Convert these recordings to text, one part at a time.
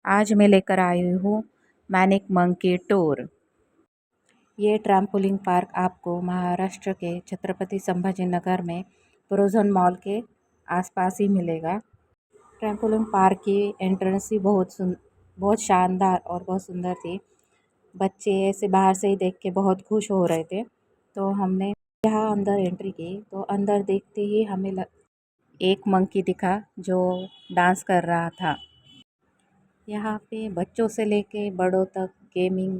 आज मैं लेकर आई हूँ मैनिक मंकी टूर। ये ट्रैम्पोलिन पार्क आपको महाराष्ट्र के छत्रपति संभाजी नगर में प्रोजन मॉल के आसपास ही मिलेगा। ट्रैम्पोलिन पार्क की एंट्रेंस ही बहुत शानदार और बहुत सुंदर थी। बच्चे ऐसे बाहर से ही देख के बहुत खुश हो रहे थे। तो हमने यहाँ अंदर एंट्री की तो अंदर देखते ही एक मंकी दिखा जो डांस कर रहा था। यहाँ पे बच्चों से लेके बड़ों तक गेमिंग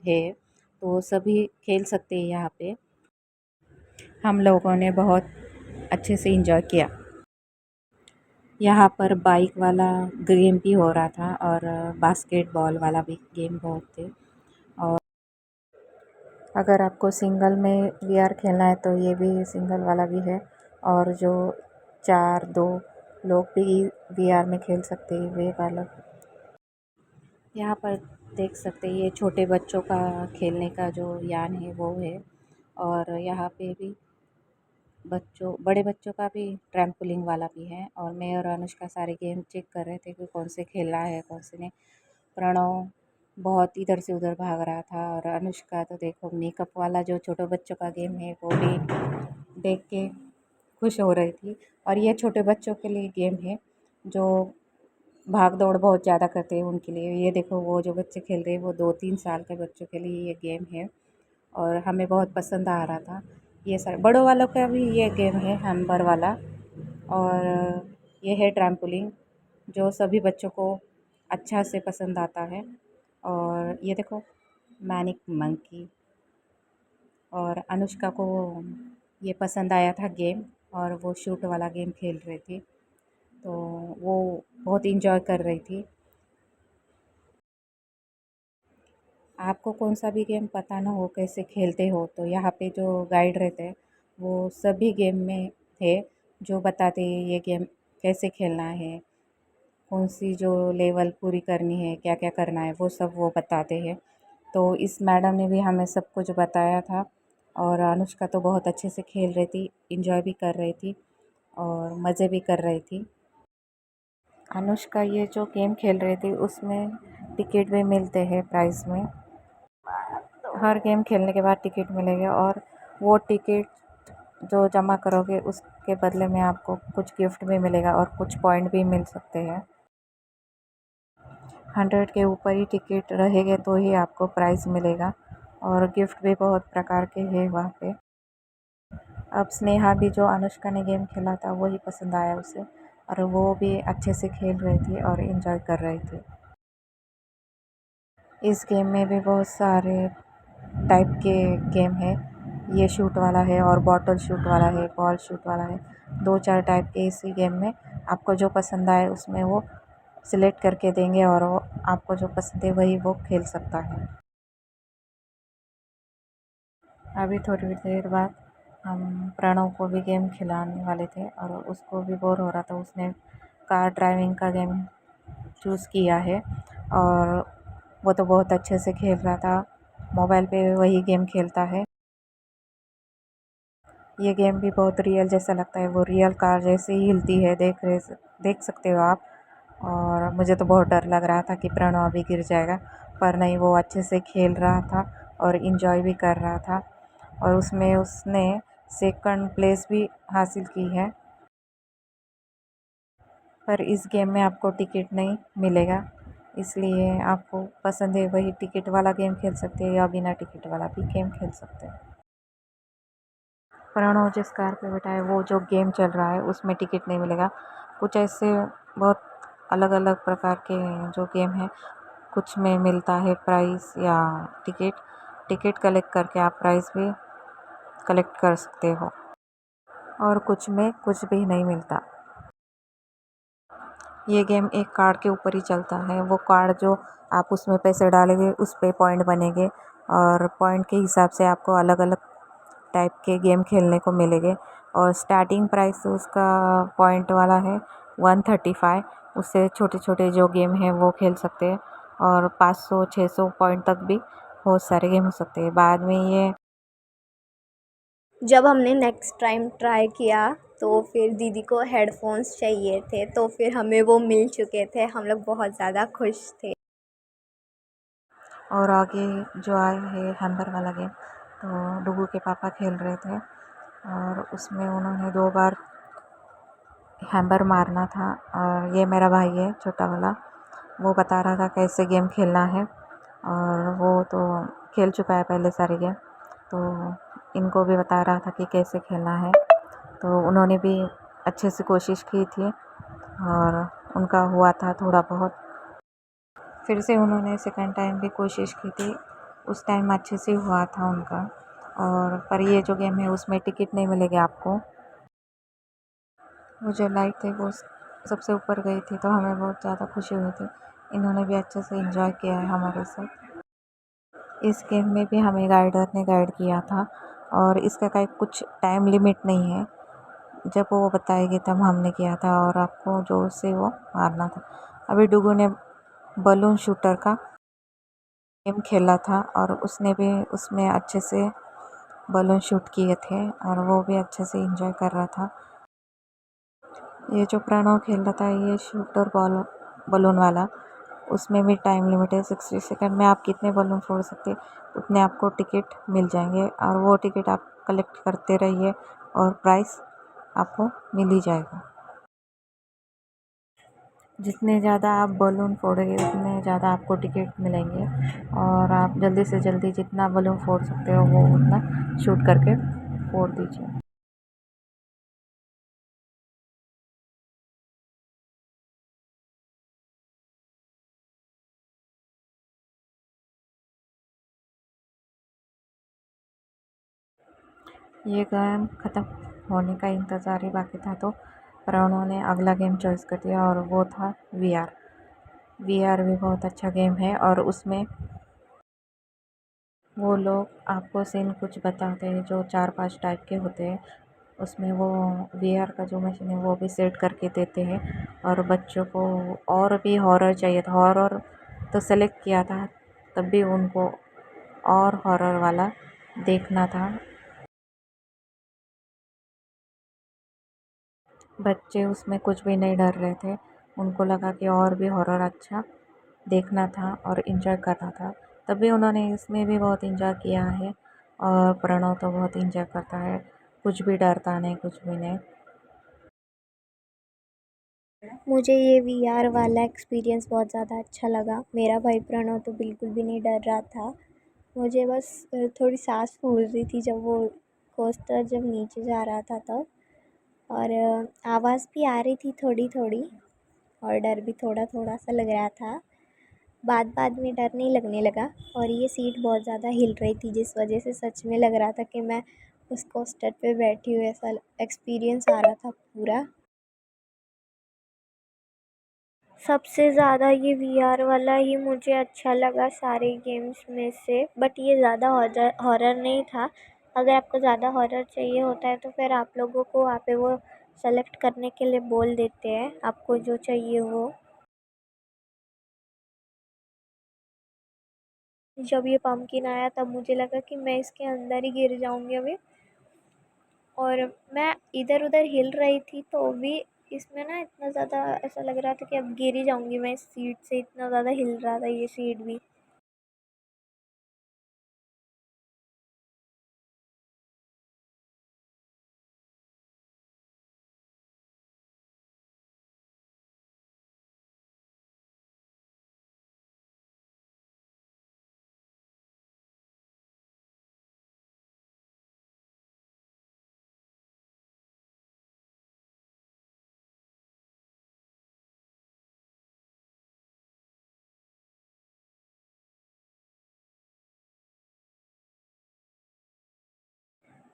है, तो सभी खेल सकते हैं यहाँ पे। हम लोगों ने बहुत अच्छे से एंजॉय किया। यहाँ पर बाइक वाला गेम भी हो रहा था और बास्केटबॉल वाला भी गेम बहुत थे। और अगर आपको सिंगल में वीआर खेलना है तो ये भी सिंगल वाला भी है, और जो 4-2 लोग भी वीआर में खेल सकते हैं वे वाला। यहाँ पर देख सकते हैं ये छोटे बच्चों का खेलने का जो यान है वो है, और यहाँ पे भी बड़े बच्चों का भी ट्रैम्पोलिन वाला भी है। और मैं और अनुष्का सारे गेम चेक कर रहे थे कि कौन से खेला है कौन से नहीं। प्रणव बहुत इधर से उधर भाग रहा था, और अनुष्का तो देखो मेकअप वाला जो छोटे बच्चों का गेम है वो भी देख के खुश हो रही थी। और ये छोटे बच्चों के लिए गेम है जो भाग दौड़ बहुत ज़्यादा करते हैं उनके लिए। ये देखो वो जो बच्चे खेल रहे हैं वो 2-3 साल के बच्चों के लिए ये गेम है, और हमें बहुत पसंद आ रहा था। ये सारे बड़ों वालों का भी ये गेम है हैम्बर वाला, और ये है ट्रैम्पोलिन जो सभी बच्चों को अच्छा से पसंद आता है। और ये देखो मैनिक मंकी, और अनुष्का को ये पसंद आया था गेम, और वो शूट वाला गेम खेल रही थी, तो वो बहुत इंजॉय कर रही थी। आपको कौन सा भी गेम पता ना हो कैसे खेलते हो तो यहाँ पे जो गाइड रहते हैं वो सभी गेम में थे, जो बताते हैं ये गेम कैसे खेलना है, कौन सी जो लेवल पूरी करनी है, क्या क्या करना है, वो सब वो बताते हैं। तो इस मैडम ने भी हमें सब कुछ बताया था, और अनुष्का तो बहुत अच्छे से खेल रही थी, इंजॉय भी कर रही थी और मज़े भी कर रही थी। अनुष्का ये जो गेम खेल रही थी उसमें टिकट भी मिलते हैं प्राइस में। हर गेम खेलने के बाद टिकट मिलेगा, और वो टिकट जो जमा करोगे उसके बदले में आपको कुछ गिफ्ट भी मिलेगा और कुछ पॉइंट भी मिल सकते हैं। 100 के ऊपर ही टिकट रहेंगे तो ही आपको प्राइज़ मिलेगा, और गिफ्ट भी बहुत प्रकार के हैं वहाँ पे। अब स्नेहा भी जो अनुष्का ने गेम खेला था वही पसंद आया उसे, और वो भी अच्छे से खेल रही थी और इन्जॉय कर रही थी। इस गेम में भी बहुत सारे टाइप के गेम है। ये शूट वाला है, और बॉटल शूट वाला है, बॉल शूट वाला है। 2-4 टाइप के इसी गेम में आपको जो पसंद आए उसमें वो सिलेक्ट करके देंगे, और वो आपको जो पसंद है वही वो खेल सकता है। अभी थोड़ी देर बाद हम प्रणव को भी गेम खिलाने वाले थे, और उसको भी बोर हो रहा था, उसने कार ड्राइविंग का गेम चूज़ किया है, और वो तो बहुत अच्छे से खेल रहा था। मोबाइल पे वही गेम खेलता है। ये गेम भी बहुत रियल जैसा लगता है, वो रियल कार जैसे ही हिलती है, देख सकते हो आप। और मुझे तो बहुत डर लग रहा था कि प्रणव अभी गिर जाएगा, पर नहीं, वो अच्छे से खेल रहा था और इन्जॉय भी कर रहा था, और उसमें उसने सेकंड प्लेस भी हासिल की है। पर इस गेम में आपको टिकट नहीं मिलेगा, इसलिए आपको पसंद है वही टिकट वाला गेम खेल सकते हैं, या बिना टिकट वाला भी गेम खेल सकते हैं। प्रणव जिस कार पे बैठा है वो जो गेम चल रहा है उसमें टिकट नहीं मिलेगा। कुछ ऐसे बहुत अलग अलग प्रकार के जो गेम है, कुछ में मिलता है प्राइज़ या टिकट। टिकट कलेक्ट करके आप प्राइज़ भी कलेक्ट कर सकते हो, और कुछ में कुछ भी नहीं मिलता। ये गेम एक कार्ड के ऊपर ही चलता है। वो कार्ड जो आप उसमें पैसे डालेंगे उस पे पॉइंट बनेंगे, और पॉइंट के हिसाब से आपको अलग अलग टाइप के गेम खेलने को मिलेंगे। और स्टार्टिंग प्राइस उसका पॉइंट वाला है 135। उससे छोटे छोटे जो गेम है वो खेल सकते हैं, और 500-600 पॉइंट तक भी बहुत सारे गेम हो सकते हैं। बाद में ये जब हमने नेक्स्ट टाइम ट्राई किया तो फिर दीदी को हेडफोन्स चाहिए थे, तो फिर हमें वो मिल चुके थे। हम लोग बहुत ज़्यादा खुश थे। और आगे जो आया है हैम्बर वाला गेम, तो डुगू के पापा खेल रहे थे और उसमें उन्होंने 2 बार हैम्बर मारना था। और ये मेरा भाई है छोटा वाला, वो बता रहा था कैसे गेम खेलना है, और वो तो खेल चुका है पहले सारे गेम, तो इनको भी बता रहा था कि कैसे खेलना है। तो उन्होंने भी अच्छे से कोशिश की थी और उनका हुआ था थोड़ा बहुत। फिर से उन्होंने सेकंड टाइम भी कोशिश की थी, उस टाइम अच्छे से हुआ था उनका। और पर ये जो गेम है उसमें टिकट नहीं मिलेगी आपको। वो जो लाइट थी वो सबसे ऊपर गई थी, तो हमें बहुत ज़्यादा खुशी हुई थी। इन्होंने भी अच्छे से एंजॉय किया है हमारे साथ। इस गेम में भी हमें गाइडर ने गाइड किया था, और इसका कोई कुछ टाइम लिमिट नहीं है। जब वो बताएगी तब हमने किया था, और आपको जोर से वो मारना था। अभी डुगू ने बलून शूटर का गेम खेला था, और उसने भी उसमें अच्छे से बलून शूट किए थे, और वो भी अच्छे से एंजॉय कर रहा था। ये जो प्रणव खेल रहा था ये शूटर बलून वाला, उसमें भी टाइम लिमिट है। 60 सेकंड में आप कितने बलून फोड़ सकते उतने आपको टिकट मिल जाएंगे, और वो टिकट आप कलेक्ट करते रहिए और प्राइस आपको मिल ही जाएगा। जितने ज़्यादा आप बलून फोड़ोगे उतने ज़्यादा आपको टिकट मिलेंगे, और आप जल्दी से जल्दी जितना बलून फोड़ सकते हो वो उतना शूट करके फोड़ दीजिए। ये गेम ख़त्म होने का इंतज़ार ही बाकी था, तो प्रणव ने अगला गेम चॉइस कर दिया, और वो था वीआर। वीआर भी बहुत अच्छा गेम है, और उसमें वो लोग आपको सीन कुछ बताते हैं जो 4-5 टाइप के होते हैं। उसमें वो वीआर का जो मशीन है वो भी सेट करके देते हैं, और बच्चों को और भी हॉरर चाहिए था। हॉरर तो सेलेक्ट किया था, तब भी उनको और हॉरर वाला देखना था। बच्चे उसमें कुछ भी नहीं डर रहे थे, उनको लगा कि और भी हॉरर अच्छा देखना था और इन्जॉय करना था। तभी उन्होंने इसमें भी बहुत इन्जॉय किया है, और प्रणव तो बहुत इन्जॉय करता है, कुछ भी डरता नहीं, कुछ भी नहीं। मुझे ये वीआर वाला एक्सपीरियंस बहुत ज़्यादा अच्छा लगा। मेरा भाई प्रणव तो बिल्कुल भी नहीं डर रहा था। मुझे बस थोड़ी सांस फूल रही थी जब वो कोस्टर जब नीचे जा रहा था तब, और आवाज़ भी आ रही थी थोड़ी थोड़ी, और डर भी थोड़ा थोड़ा सा लग रहा था। बाद बाद में डर नहीं लगने लगा, और ये सीट बहुत ज़्यादा हिल रही थी जिस वजह से सच में लग रहा था कि मैं उस कोस्टर पे बैठी हूँ, ऐसा एक्सपीरियंस आ रहा था पूरा। सबसे ज़्यादा ये वीआर वाला ही मुझे अच्छा लगा सारे गेम्स में से, बट ये ज़्यादा हॉरर नहीं था। अगर आपको ज़्यादा हॉरर चाहिए होता है तो फिर आप लोगों को वहाँ पे वो सेलेक्ट करने के लिए बोल देते हैं आपको जो चाहिए वो। जब ये पम्पकिन आया तब मुझे लगा कि मैं इसके अंदर ही गिर जाऊंगी अभी, और मैं इधर उधर हिल रही थी तो भी इसमें ना इतना ज़्यादा ऐसा लग रहा था कि अब गिर ही जाऊंगी मैं इस सीट से, इतना ज़्यादा हिल रहा था ये सीट भी।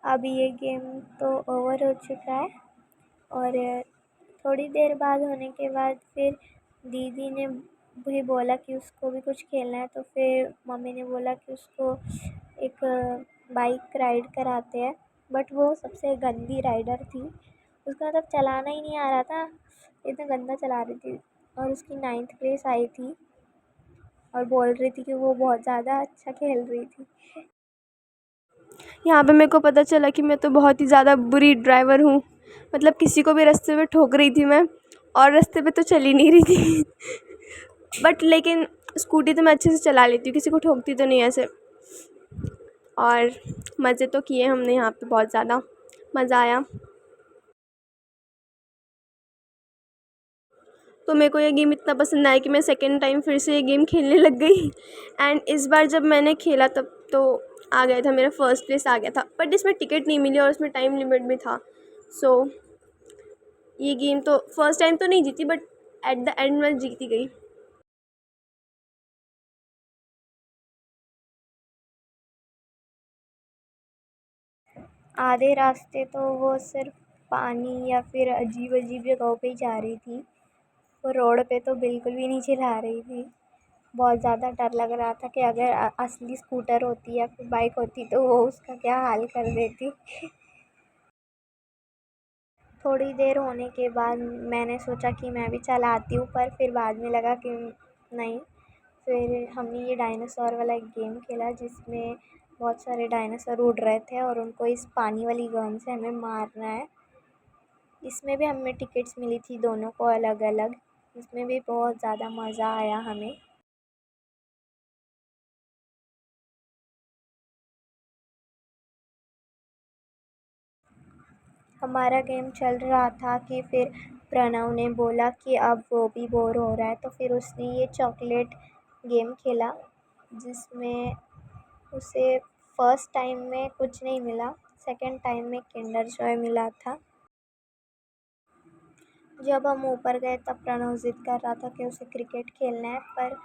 अभी ये गेम तो ओवर हो चुका है, और थोड़ी देर बाद होने के बाद फिर दीदी ने भी बोला कि उसको भी कुछ खेलना है, तो फिर मम्मी ने बोला कि उसको एक बाइक राइड कराते हैं। बट वो सबसे गंदी राइडर थी, उसका मतलब चलाना ही नहीं आ रहा था, इतना गंदा चला रही थी। और उसकी 9th प्लेस आई थी, और बोल रही थी कि वो बहुत ज़्यादा अच्छा खेल रही थी। यहाँ पे मेरे को पता चला कि मैं तो बहुत ही ज़्यादा बुरी ड्राइवर हूँ। मतलब किसी को भी रास्ते में ठोक रही थी मैं, और रास्ते पे तो चल ही नहीं रही थी बट लेकिन स्कूटी तो मैं अच्छे से चला लेती हूँ, किसी को ठोकती तो नहीं ऐसे। और मज़े तो किए हमने यहाँ पे, बहुत ज़्यादा मज़ा आया। तो मेरे को ये गेम इतना पसंद आया कि मैं सेकेंड टाइम फिर से ये गेम खेलने लग गई। एंड इस बार जब मैंने खेला तब तो आ गया था, मेरा फर्स्ट प्लेस आ गया था, बट इसमें टिकट नहीं मिली और उसमें टाइम लिमिट भी था। सो ये गेम तो फर्स्ट टाइम तो नहीं जीती, बट एट द एंड मैं जीती गई। आधे रास्ते तो वो सिर्फ पानी या फिर अजीब अजीब जगहों पे ही जा रही थी, वो रोड पे तो बिल्कुल भी नहीं चला रही थी। बहुत ज़्यादा डर लग रहा था कि अगर असली स्कूटर होती या फिर बाइक होती तो वो उसका क्या हाल कर देती। थोड़ी देर होने के बाद मैंने सोचा कि मैं भी चलाती हूँ, पर फिर बाद में लगा कि नहीं। फिर हमने ये डायनासोर वाला एक गेम खेला जिसमें बहुत सारे डायनासोर उड़ रहे थे और उनको इस पानी वाली गन से हमें मारना है। इसमें भी हमें टिकट्स मिली थी दोनों को अलग अलग। इसमें भी बहुत ज़्यादा मज़ा आया हमें। हमारा गेम चल रहा था कि फिर प्रणव ने बोला कि अब वो भी बोर हो रहा है, तो फिर उसने ये चॉकलेट गेम खेला जिसमें उसे फर्स्ट टाइम में कुछ नहीं मिला, सेकंड टाइम में किंडर जॉय मिला था। जब हम ऊपर गए तब प्रणव ज़िद कर रहा था कि उसे क्रिकेट खेलना है, पर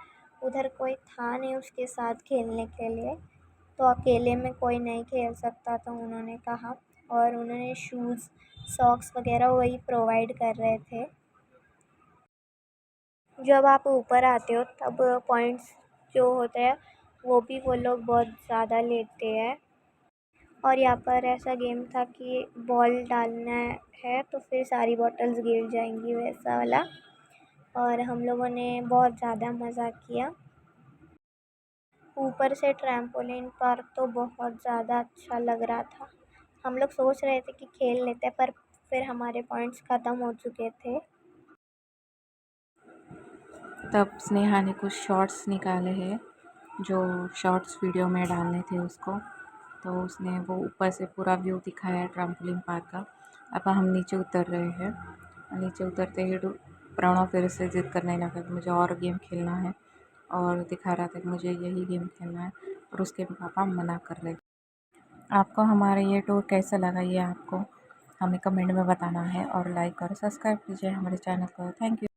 उधर कोई था नहीं उसके साथ खेलने के लिए, तो अकेले में कोई नहीं खेल सकता तो उन्होंने कहा, और उन्होंने शूज़ सॉक्स वगैरह वही प्रोवाइड कर रहे थे। जब आप ऊपर आते हो तब पॉइंट्स जो होते हैं वो भी वो लोग बहुत ज़्यादा लेते हैं। और यहाँ पर ऐसा गेम था कि बॉल डालना है तो फिर सारी बॉटल्स गिर जाएंगी, वैसा वाला। और हम लोगों ने बहुत ज़्यादा मज़ा किया। ऊपर से ट्रैम्पोलिन पार्क तो बहुत ज़्यादा अच्छा लग रहा था। हम लोग सोच रहे थे कि खेल लेते पर फिर हमारे पॉइंट्स ख़त्म हो चुके थे। तब स्नेहा ने कुछ शॉर्ट्स निकाले हैं जो शॉर्ट्स वीडियो में डालने थे उसको, तो उसने वो ऊपर से पूरा व्यू दिखाया है ट्रैम्पोलिन पार्क का। अब हम नीचे उतर रहे हैं। नीचे उतरते ही प्रणव फिर से ज़िद करने लगा कि मुझे और गेम खेलना है, और दिखा रहा था कि मुझे यही गेम खेलना है, और उसके पापा मना कर रहे। आपको हमारा ये टूर कैसा लगा ये आपको हमें कमेंट में बताना है, और लाइक और सब्सक्राइब कीजिए हमारे चैनल को। Thank you.